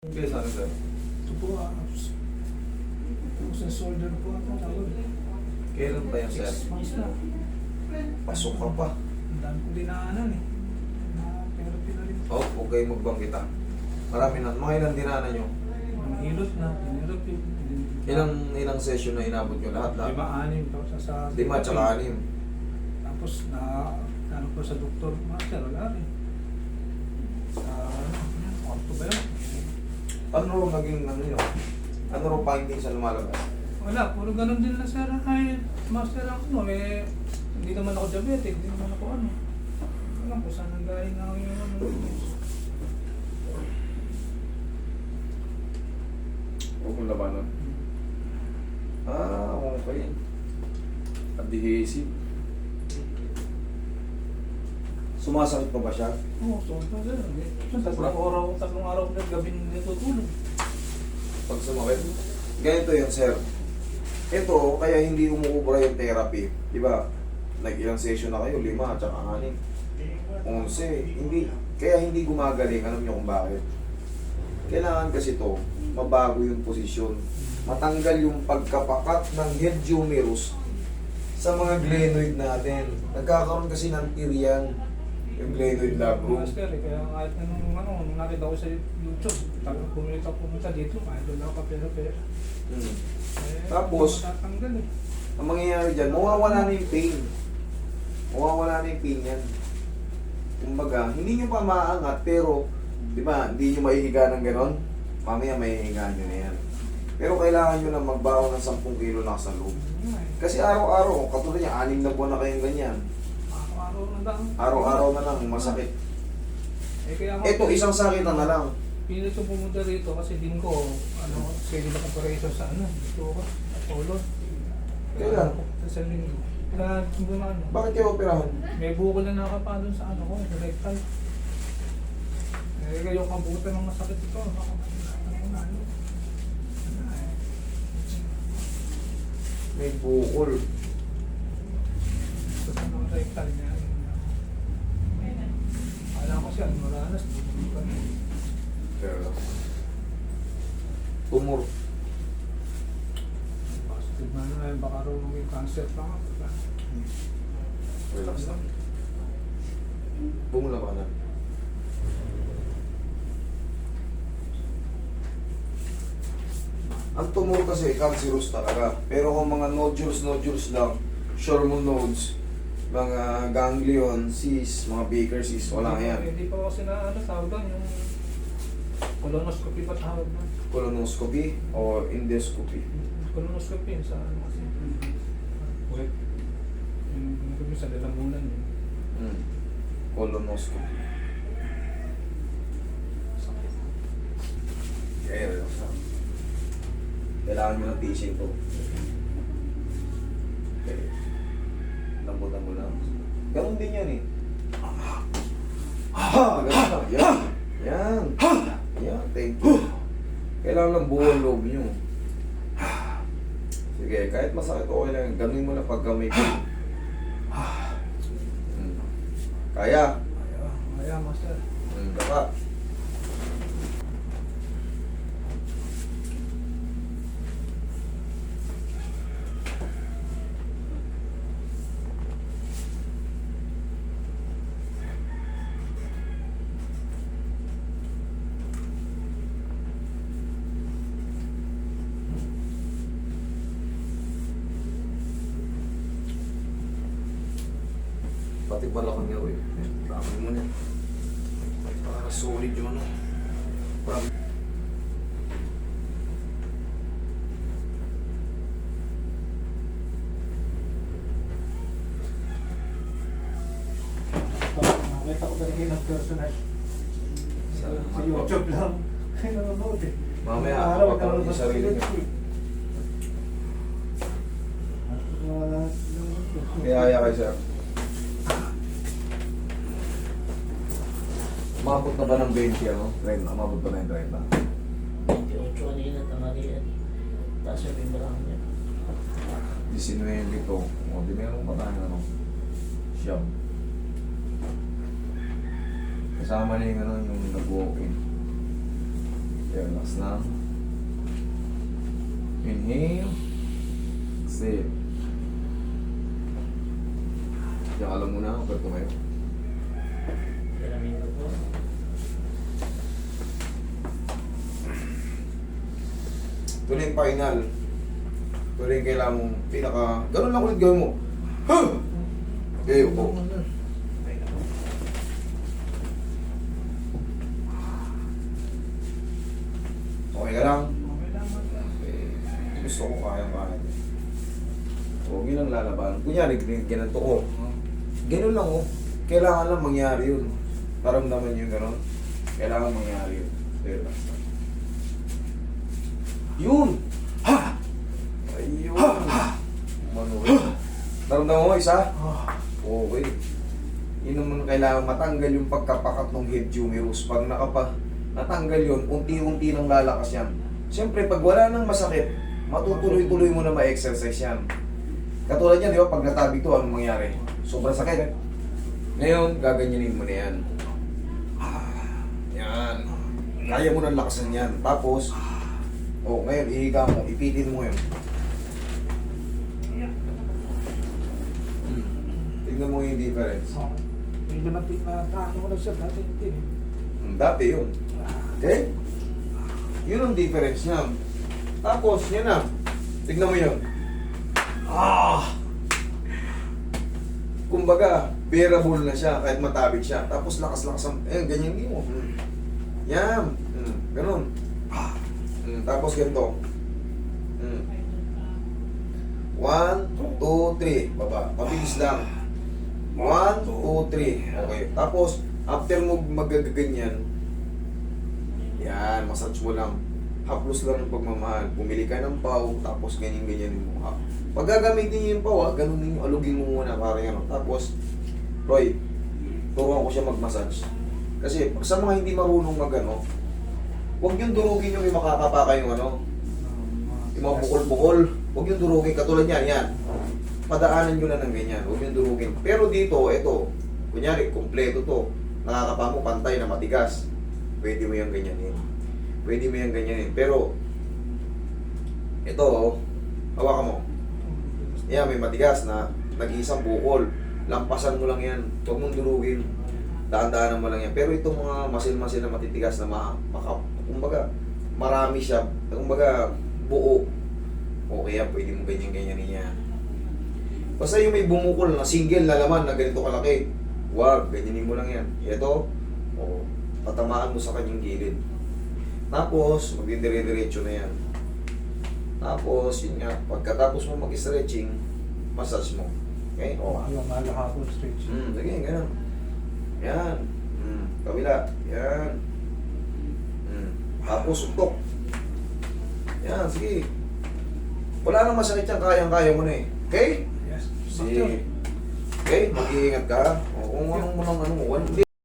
Okay, sana sir. Ito po, sa shoulder po ako, tawag. Kailan pa yan sir? 6 months na. Pasok ka pa. Ang dami kong dinaanan eh. Na-therapy na rin. Oh, huwag kayong magbanggita. Marami na. Mga ilang dinaanan nyo? Ang hilot na, therapy. Ilang session na inabot nyo lahat? 5-6 tapos sa... 5 tsaka 6. Tapos ano po sa doktor, master, wala rin. Sa orto ba yun? Ano rin naging ano nyo? Ano rin findings sa lumalabas? Wala, puro ganun din na sir. Ay, master ako hindi naman ako diabetic, hindi naman ako ano. Alam ko saan ang galing na yung ano. Huwag mong labanan. Ah, okay. Adhesive. Sumasakit pa ba siya? Oo, sobra sir. Tatlong araw na gabi natutulog. Pag sumakit? Ganito yun, sir. Ito, kaya hindi umuubra yung therapy. Di ba? Nag-ilang session na kayo, 5 at saka 6. 11. Hindi. Kaya hindi gumagaling. Alam niyo kung bakit? Kailangan kasi to mabago yung posisyon. Matanggal yung pagkapakat ng head humerus sa mga glenoid natin. Nagkakaroon kasi ng tirian yung glenoid labrum. Master, kaya kahit nung nakita ko sa YouTube, talagang pumunta dito, kahit doon ako kapera-pera. Tapos, matatanggal eh. ang mangyayari dyan, mawawala na yung pain. Mawawala na yung pain yan. Kumbaga, hindi nyo pa maangat, pero, di ba, hindi nyo maihiga ng ganon. Mamaya maihiga nyo na yan. Pero kailangan nyo na magbaon ng 10 kilo na sa loob. Kasi araw-araw, katulad niya, 6 na buwan na kayong ganyan. Araw-araw na lang. Araw-araw na lang, masakit. Kaya Ito, isang sakit na lang. pilit ko pumunta rito kasi din ko, schedule ng operation sa dito ko, Apollo. Kailan? Sa linggo. Na, Bakit kayo operahan? may bukol na nakapa doon sa rectal. Kayo kabutan ng masakit ito. May bukol. Sa rectal niya. Alam ko siya, maranas. Pero, tumor. Tignan na baka raw may cancer pa nga. Relax lang. Bumula ka na. Ang tumor kasi, cancerous talaga. Pero kung mga nodules lang, Scheuermann nodes, mga ganglion, cysts, mga Baker cysts, wala yan. Hindi pa kasi tawag doon yung colonoscopy pa tawag doon. Colonoscopy o endoscopy. Colonoscopy yun sa kasi. Wait. Yung sa lalamunan yun. Colonoscopy. Kaya relax lang. Kailangan mo ng tissue ito. Okay. Lambutan mo lang. Ganun din yan eh. Ganun lang. Yan. Yan. Yan. Thank you. Kailangan lang buo ang loob nyo. Sige, kahit masakit okay lang. Ganunin mo na pagka may pain. Kaya. Kaya, master. Baka. Pati balakang niya, uy. Tama mo na. Para solid yung ano. Para... Nakita ko talaga yung personal. Sa YouTube lang. Kaya nanonood eh. Mamaya, Araw, kapag yung sarili ko. Kaya kayo, sir. Umabot na ba ng 20, ano? 30, umabot ba na yung 28 kanina, tanghalian. Taas yung pimbarang niya. 30? 19 ito. O, di meron pa tayo, ano? Siyam. Kasama na yung, ano, yung nag-walk-in. Relax lang. Inhale. Exhale. Diyan ka lang muna, pag tumayo. Piramin ko po. Ito na yung final. Ito na yung kailangan mong pinaka... Ganun lang ulit gawin mo. Huh! Okay, upo. Okay ka lang? Okay lang, master. Okay. Gusto ko kayang-kaya. Huwag yun ang lalaban. Kunyari, ganito ko. Ganun lang oh. Kailangan lang mangyari yun. Paramdaman nyo yung gano'n. Kailangan mangyari yun. Relax lang. Yun! Ha! Ayun! Ha! Ha! Manuwi. Naramdaman mo isa? Okay. Yun naman kailangan matanggal yung pagkapakat ng head humerus. Pag natanggal yun, unti-unti nang lalakas yan. Siyempre, pag wala nang masakit, matutuloy-tuloy mo na ma-exercise yan. Katulad yan, di ba? Pag natabi to, anong mangyari? Sobrang sakit. Ngayon, gaganyanin mo na yan. Yan. Kaya mo nang lakasan yan. Tapos, ngayon, ihiga mo. Ipitin mo yun. Tignan mo yung difference. Hindi naman ano ko na siya dati. Dati yun. Okay? Yun ang difference niya. Tapos, yan na. Tignan mo yun. Kumbaga, bearable na siya kahit matabig siya. Tapos lakas-lakas ang... ganyan din mo. Yan. Ganun. Tapos ganito. 1, 2, 3. Baba. Pabilis lang. 1, 2, 3. Okay. Tapos, after mo magaganyan, yan, massage mo lang. Haplos lang ng pagmamahal. Bumili ka ng pau, tapos ganyan-ganyan mo. Pag gagamitin niyo yung pau, ganun yung alugin mo muna para yan. Tapos, Roy, turuan ko siya mag-massage. Kasi sa mga hindi marunong mag-ano, huwag yung durugin yung makakapaka yung ano, yung mga bukol-bukol. Huwag yung durugin, katulad yan, yan. Padaanan nyo na ng ganyan, huwag yung durugin. Pero dito, ito, kunyari, kompleto to. Nakakapa mo, pantay na matigas. Pwede mo yung ganyanin. Pwede mo yung ganyanin. Pero, ito, hawakan mo. Yan, may matigas na nag-iisang bukol. Lampasan mo lang yan. Huwag mong durugin. Daan-daanan mo lang yan. Pero itong mga masil-masil na matitigas na kumbaga, marami siya. Kumbaga, buo. Okay yan, pwede mo ganyan-ganyanin yan. Basta yung may bumukol na single na laman na ganito kalaki, wag, ganyanin mo lang yan. Ito, patamaan mo sa kanyang gilid. Tapos, magdidire-diretso na yan. Tapos, yun nga, pagkatapos mo mag-stretching, massage mo. Okay? Ayaw malaha ko stretch. Sige, ganun. Yan. Kabila. Yan. Tapos, utok. Yan, sige. Wala nang masakit yan, kayang-kaya mo na eh. Okay? Yes. Sige. Okay, mag-iingat ka. Kung anong mo